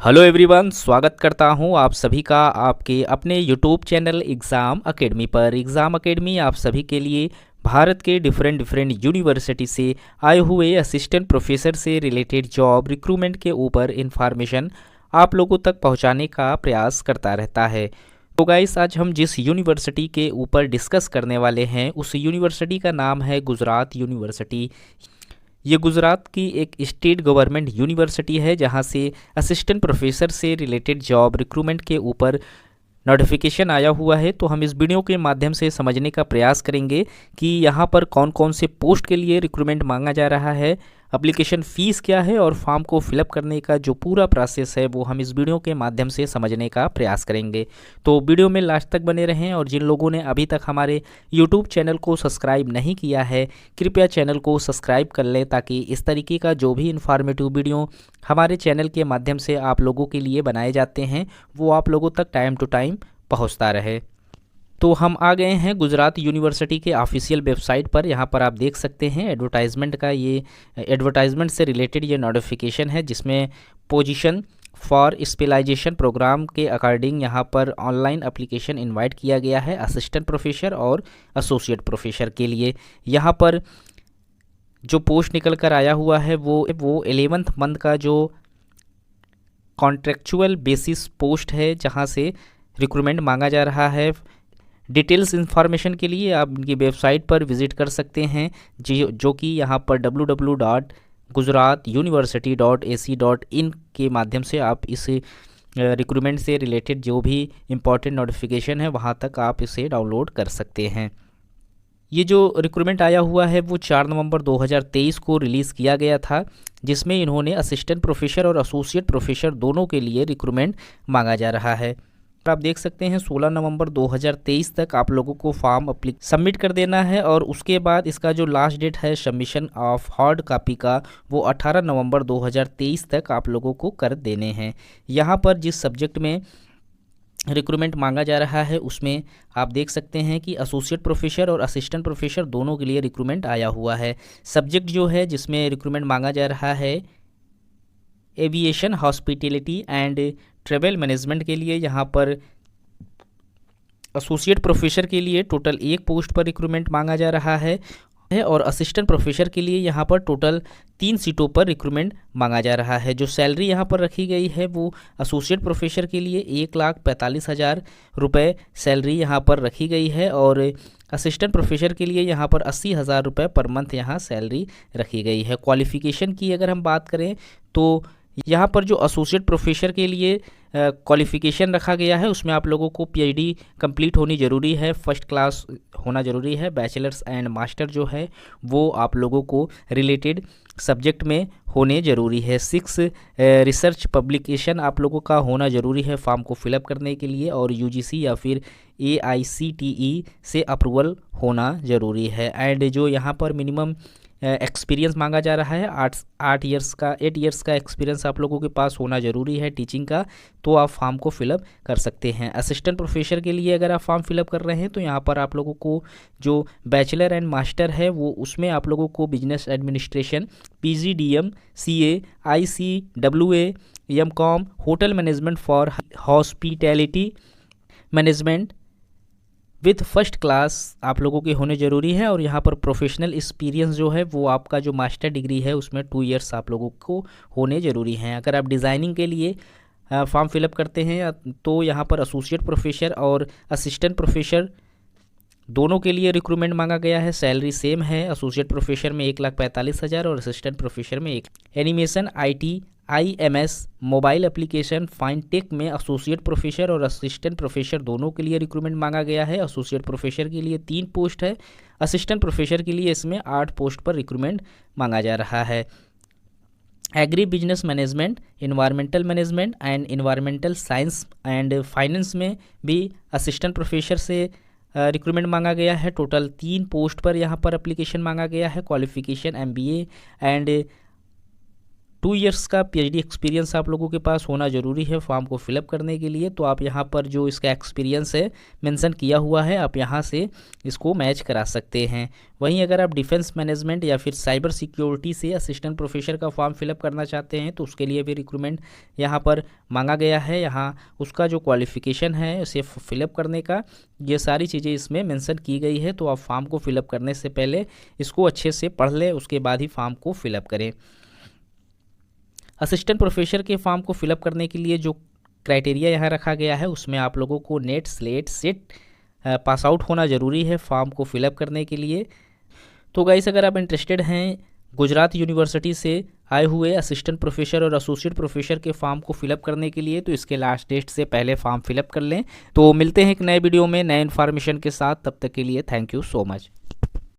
Hello everyone, स्वागत करता हूं आप सभी का आपके अपने यूट्यूब चैनल एग्ज़ाम एकेडमी पर। एग्ज़ाम एकेडमी आप सभी के लिए भारत के डिफरेंट यूनिवर्सिटी से आए हुए असिस्टेंट प्रोफेसर से रिलेटेड जॉब रिक्रूटमेंट के ऊपर इंफॉर्मेशन आप लोगों तक पहुंचाने का प्रयास करता रहता है। तो गाइस, आज हम जिस यूनिवर्सिटी के ऊपर डिस्कस करने वाले हैं उस यूनिवर्सिटी का नाम है गुजरात यूनिवर्सिटी। ये गुजरात की एक स्टेट गवर्नमेंट यूनिवर्सिटी है जहाँ से असिस्टेंट प्रोफेसर से रिलेटेड जॉब रिक्रूटमेंट के ऊपर नोटिफिकेशन आया हुआ है। तो हम इस वीडियो के माध्यम से समझने का प्रयास करेंगे कि यहाँ पर कौन कौन से पोस्ट के लिए रिक्रूटमेंट मांगा जा रहा है, एप्लीकेशन फ़ीस क्या है और फॉर्म को फिलअप करने का जो पूरा प्रोसेस है वो हम इस वीडियो के माध्यम से समझने का प्रयास करेंगे। तो वीडियो में लास्ट तक बने रहें और जिन लोगों ने अभी तक हमारे यूट्यूब चैनल को सब्सक्राइब नहीं किया है कृपया चैनल को सब्सक्राइब कर लें ताकि इस तरीके का जो भी इन्फॉर्मेटिव वीडियो हमारे चैनल के माध्यम से आप लोगों के लिए बनाए जाते हैं वो आप लोगों तक टाइम टू टाइम पहुंचता रहे। तो हम आ गए हैं गुजरात यूनिवर्सिटी के ऑफिशियल वेबसाइट पर। यहाँ पर आप देख सकते हैं एडवर्टाइजमेंट का, ये एडवर्टाइजमेंट से रिलेटेड ये नोटिफिकेशन है जिसमें पोजीशन फॉर स्पेशलाइजेशन प्रोग्राम के अकॉर्डिंग यहाँ पर ऑनलाइन एप्लीकेशन इनवाइट किया गया है असिस्टेंट प्रोफेसर और एसोसिएट प्रोफेसर के लिए। यहाँ पर जो पोस्ट निकल कर आया हुआ है वो 11th मंथ का जो कॉन्ट्रेक्चुअल बेसिस पोस्ट है जहाँ से रिक्रूटमेंट मांगा जा रहा है। डिटेल्स इन्फॉर्मेशन के लिए आप इनकी वेबसाइट पर विज़िट कर सकते हैं जो कि यहाँ पर www.gujaratuniversity.ac.in के माध्यम से आप इस रिक्रूटमेंट से रिलेटेड जो भी इम्पोर्टेंट नोटिफिकेशन है वहाँ तक आप इसे डाउनलोड कर सकते हैं। ये जो रिक्रूटमेंट आया हुआ है वो 4 नवंबर 2023 को रिलीज़ किया गया था जिसमें इन्होंने असिस्टेंट प्रोफेसर और एसोसिएट प्रोफेसर दोनों के लिए रिक्रूटमेंट मांगा जा रहा है। आप देख सकते हैं 16 नवंबर 2023 तक आप लोगों को फॉर्म सबमिट कर देना है और उसके बाद इसका जो लास्ट डेट है सबमिशन ऑफ हार्ड कॉपी का वो 18 नवंबर 2023 तक आप लोगों को कर देने हैं। यहाँ पर जिस सब्जेक्ट में रिक्रूटमेंट मांगा जा रहा है उसमें आप देख सकते हैं कि एसोसिएट प्रोफेसर और असिस्टेंट प्रोफेसर दोनों के लिए रिक्रूटमेंट आया हुआ है। सब्जेक्ट जो है जिसमें रिक्रूटमेंट मांगा जा रहा है aviation, hospitality and travel management के लिए। यहाँ पर एसोसिएट प्रोफेसर के लिए टोटल 1 पोस्ट पर रिक्रूटमेंट मांगा जा रहा है और असिस्टेंट प्रोफेसर के लिए यहाँ पर टोटल 3 सीटों पर रिक्रूटमेंट मांगा जा रहा है। जो सैलरी यहाँ पर रखी गई है वो एसोसिएट प्रोफेसर के लिए 1,45,000 रुपये सैलरी यहाँ पर रखी गई है और असिस्टेंट प्रोफेसर के लिए यहाँ पर 80,000 रुपये पर मंथ यहाँ सैलरी रखी गई है। क्वालिफ़िकेशन की अगर हम बात करें तो यहाँ पर जो एसोसिएट प्रोफेसर के लिए क्वालिफ़िकेशन रखा गया है उसमें आप लोगों को पीएचडी कंप्लीट होनी ज़रूरी है, फर्स्ट क्लास होना ज़रूरी है, बैचलर्स एंड मास्टर जो है वो आप लोगों को रिलेटेड सब्जेक्ट में होने ज़रूरी है। 6 रिसर्च पब्लिकेशन आप लोगों का होना ज़रूरी है फॉर्म को फिलअप करने के लिए और यूजीसी या फिर AICTE से अप्रूवल होना ज़रूरी है। एंड जो यहाँ पर मिनिमम एक्सपीरियंस मांगा जा रहा है 8 इयर्स का एक्सपीरियंस आप लोगों के पास होना ज़रूरी है टीचिंग का, तो आप फॉर्म को फिलअप कर सकते हैं। असिस्टेंट प्रोफेसर के लिए अगर आप फॉर्म फिलअप कर रहे हैं तो यहाँ पर आप लोगों को जो बैचलर एंड मास्टर है वो उसमें आप लोगों को business administration, PGDM, CA, ICWA, MCOM, hotel management for hospitality management with first class आप लोगों के होने ज़रूरी है। और यहाँ पर प्रोफेशनल एक्सपीरियंस जो है वो आपका जो मास्टर डिग्री है उसमें 2 इयर्स आप लोगों को होने ज़रूरी हैं। अगर आप डिज़ाइनिंग के लिए फॉर्म फिलअप करते हैं तो यहाँ पर एसोसिएट प्रोफेसर और असिस्टेंट प्रोफेसर दोनों के लिए रिक्रूटमेंट मांगा गया है। सैलरी सेम है, एसोसिएट प्रोफेसर में 1,45,000 और असिस्टेंट प्रोफेसर में 1। Animation, IT, IMS, mobile application, fintech में एसोसिएट प्रोफेसर और असिस्टेंट प्रोफेसर दोनों के लिए रिक्रूटमेंट मांगा गया है। एसोसिएट प्रोफेसर के लिए 3 पोस्ट है, असिस्टेंट प्रोफेसर के लिए इसमें 8 पोस्ट पर रिक्रूटमेंट मांगा जा रहा है। Agri business management, environmental management and environmental science and finance में भी असिस्टेंट प्रोफेसर से रिक्रूटमेंट मांगा गया है। टोटल 3 पोस्ट पर यहाँ पर एप्लीकेशन मांगा गया है। क्वालिफ़िकेशन MBA एंड 2 इयर्स का PhD एक्सपीरियंस आप लोगों के पास होना ज़रूरी है फॉर्म को फिलअप करने के लिए। तो आप यहाँ पर जो इसका एक्सपीरियंस है मेंशन किया हुआ है, आप यहाँ से इसको मैच करा सकते हैं। वहीं अगर आप डिफेंस मैनेजमेंट या फिर साइबर सिक्योरिटी से असिस्टेंट प्रोफेसर का फॉर्म फिलअप करना चाहते हैं तो उसके लिए भी रिक्रूटमेंट यहाँ पर मांगा गया है। यहाँ उसका जो क्वालिफ़िकेशन है उसे फिलअप करने का, ये सारी चीज़ें इसमें मेंशन की गई है। तो आप फॉर्म को फिलअप करने से पहले इसको अच्छे से पढ़ लें, उसके बाद ही फॉर्म को फिलअप करें। असिस्टेंट प्रोफेसर के फॉर्म को फिलअप करने के लिए जो क्राइटेरिया यहाँ रखा गया है उसमें आप लोगों को NET SLET set pass out होना ज़रूरी है फॉर्म को फिलअप करने के लिए। तो गाइस, अगर आप इंटरेस्टेड हैं गुजरात यूनिवर्सिटी से आए हुए असिस्टेंट प्रोफेसर और एसोसिएट प्रोफेसर के फॉर्म को फिलअप करने के लिए, तो इसके लास्ट डेट से पहले फॉर्म फिलअप कर लें। तो मिलते हैं एक नए वीडियो में नए इन्फॉर्मेशन के साथ, तब तक के लिए थैंक यू सो मच।